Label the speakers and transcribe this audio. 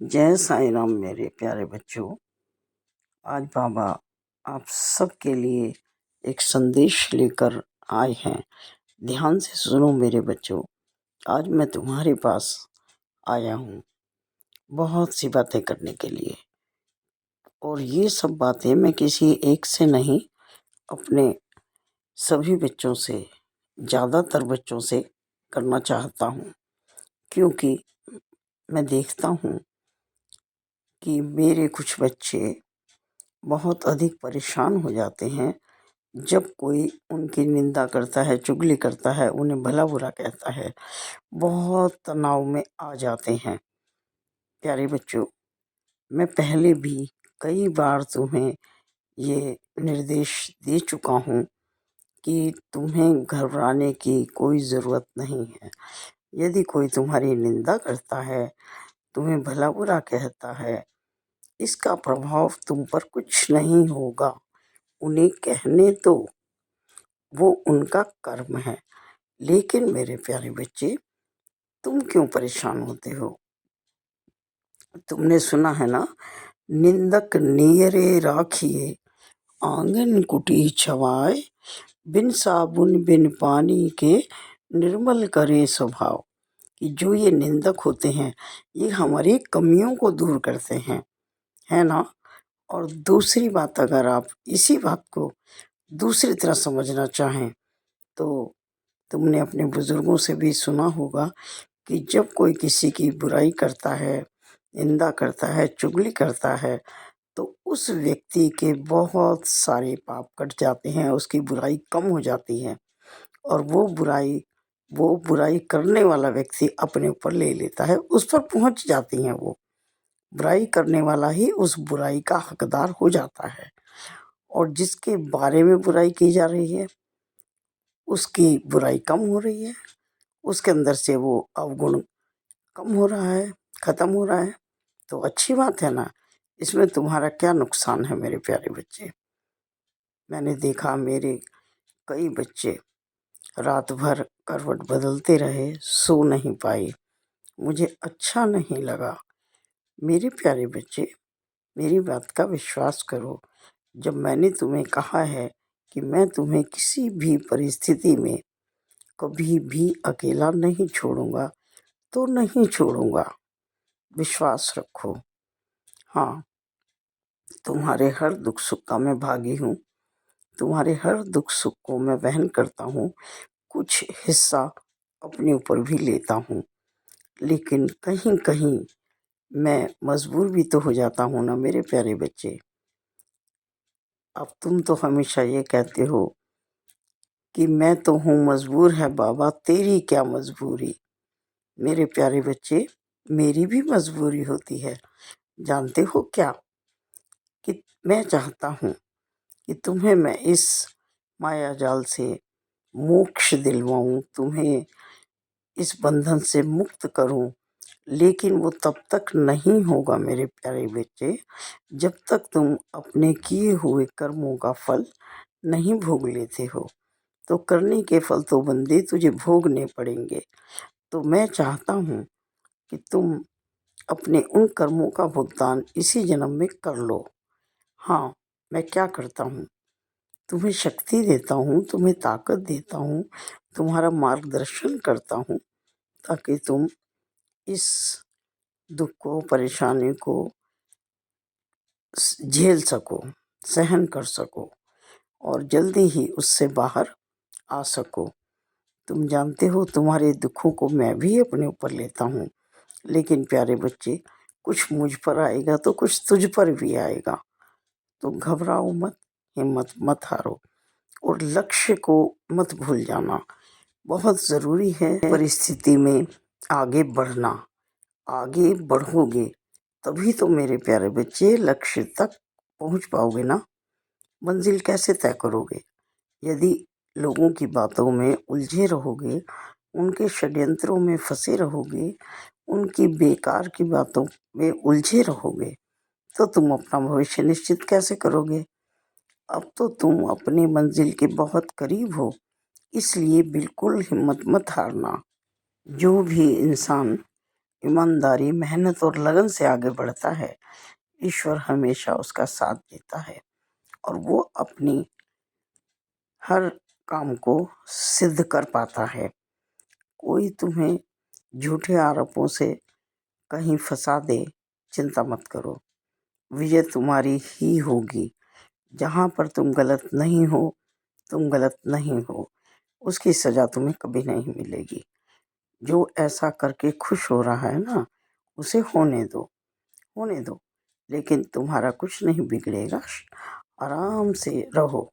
Speaker 1: जय साईं राम मेरे प्यारे बच्चों। आज बाबा आप सबके लिए एक संदेश लेकर आए हैं। ध्यान से सुनो मेरे बच्चों। आज मैं तुम्हारे पास आया हूँ बहुत सी बातें करने के लिए, और ये सब बातें मैं किसी एक से नहीं, अपने सभी बच्चों से, ज़्यादातर बच्चों से करना चाहता हूँ। क्योंकि मैं देखता हूँ कि मेरे कुछ बच्चे बहुत अधिक परेशान हो जाते हैं जब कोई उनकी निंदा करता है, चुगली करता है, उन्हें भला बुरा कहता है, बहुत तनाव में आ जाते हैं। प्यारे बच्चों, मैं पहले भी कई बार तुम्हें ये निर्देश दे चुका हूँ कि तुम्हें घबराने की कोई ज़रूरत नहीं है। यदि कोई तुम्हारी निंदा करता है, तुम्हें भला बुरा कहता है, इसका प्रभाव तुम पर कुछ नहीं होगा। उन्हें कहने दो, वो उनका कर्म है। लेकिन मेरे प्यारे बच्चे, तुम क्यों परेशान होते हो? तुमने सुना है ना, निंदक नियरे राखिए, आंगन कुटी छवाए, बिन साबुन बिन पानी के निर्मल करे स्वभाव। कि जो ये निंदक होते हैं, ये हमारी कमियों को दूर करते हैं, है ना। और दूसरी बात, अगर आप इसी बात को दूसरी तरह समझना चाहें तो तुमने अपने बुजुर्गों से भी सुना होगा कि जब कोई किसी की बुराई करता है, निंदा करता है, चुगली करता है, तो उस व्यक्ति के बहुत सारे पाप कट जाते हैं, उसकी बुराई कम हो जाती है, और वो बुराई करने वाला व्यक्ति अपने ऊपर ले लेता है, उस पर पहुंच जाती हैं। वो बुराई करने वाला ही उस बुराई का हकदार हो जाता है, और जिसके बारे में बुराई की जा रही है उसकी बुराई कम हो रही है, उसके अंदर से वो अवगुण कम हो रहा है, खत्म हो रहा है। तो अच्छी बात है ना। इसमें तुम्हारा क्या नुकसान है मेरे प्यारे बच्चे? मैंने देखा मेरे कई बच्चे रात भर करवट बदलते रहे, सो नहीं पाए, मुझे अच्छा नहीं लगा। मेरे प्यारे बच्चे, मेरी बात का विश्वास करो। जब मैंने तुम्हें कहा है कि मैं तुम्हें किसी भी परिस्थिति में कभी भी अकेला नहीं छोड़ूंगा, तो नहीं छोड़ूंगा। विश्वास रखो। हाँ, तुम्हारे हर दुख सुख का मैं भागी हूँ, तुम्हारे हर दुख सुख को मैं वहन करता हूँ, कुछ हिस्सा अपने ऊपर भी लेता हूँ। लेकिन कहीं कहीं मैं मजबूर भी तो हो जाता हूँ ना मेरे प्यारे बच्चे। अब तुम तो हमेशा ये कहते हो कि मैं तो हूँ मजबूर है बाबा, तेरी क्या मजबूरी। मेरे प्यारे बच्चे, मेरी भी मजबूरी होती है। जानते हो क्या, कि मैं चाहता हूँ कि तुम्हें मैं इस माया जाल से मोक्ष दिलवाऊं, तुम्हें इस बंधन से मुक्त करूं। लेकिन वो तब तक नहीं होगा मेरे प्यारे बच्चे, जब तक तुम अपने किए हुए कर्मों का फल नहीं भोग लेते हो। तो करने के फल तो बंदे तुझे भोगने पड़ेंगे। तो मैं चाहता हूँ कि तुम अपने उन कर्मों का भुगतान इसी जन्म में कर लो। हाँ, मैं क्या करता हूँ, तुम्हें शक्ति देता हूँ, तुम्हें ताकत देता हूँ, तुम्हारा मार्गदर्शन करता हूँ, ताकि तुम इस दुख को, परेशानी को झेल सको, सहन कर सको, और जल्दी ही उससे बाहर आ सको। तुम जानते हो, तुम्हारे दुखों को मैं भी अपने ऊपर लेता हूँ। लेकिन प्यारे बच्चे, कुछ मुझ पर आएगा तो कुछ तुझ पर भी आएगा। तो घबराओ मत, हिम्मत मत हारो, और लक्ष्य को मत भूल जाना। बहुत ज़रूरी है परिस्थिति में आगे बढ़ना। आगे बढ़ोगे तभी तो मेरे प्यारे बच्चे लक्ष्य तक पहुंच पाओगे ना। मंजिल कैसे तय करोगे यदि लोगों की बातों में उलझे रहोगे, उनके षड्यंत्रों में फंसे रहोगे, उनकी बेकार की बातों में उलझे रहोगे, तो तुम अपना भविष्य निश्चित कैसे करोगे? अब तो तुम अपनी मंजिल के बहुत करीब हो, इसलिए बिल्कुल हिम्मत मत हारना। जो भी इंसान ईमानदारी, मेहनत और लगन से आगे बढ़ता है, ईश्वर हमेशा उसका साथ देता है और वो अपनी हर काम को सिद्ध कर पाता है। कोई तुम्हें झूठे आरोपों से कहीं फंसा दे, चिंता मत करो, विजय तुम्हारी ही होगी। जहाँ पर तुम गलत नहीं हो, तुम गलत नहीं हो, उसकी सज़ा तुम्हें कभी नहीं मिलेगी। जो ऐसा करके खुश हो रहा है ना, उसे होने दो, लेकिन तुम्हारा कुछ नहीं बिगड़ेगा। आराम से रहो।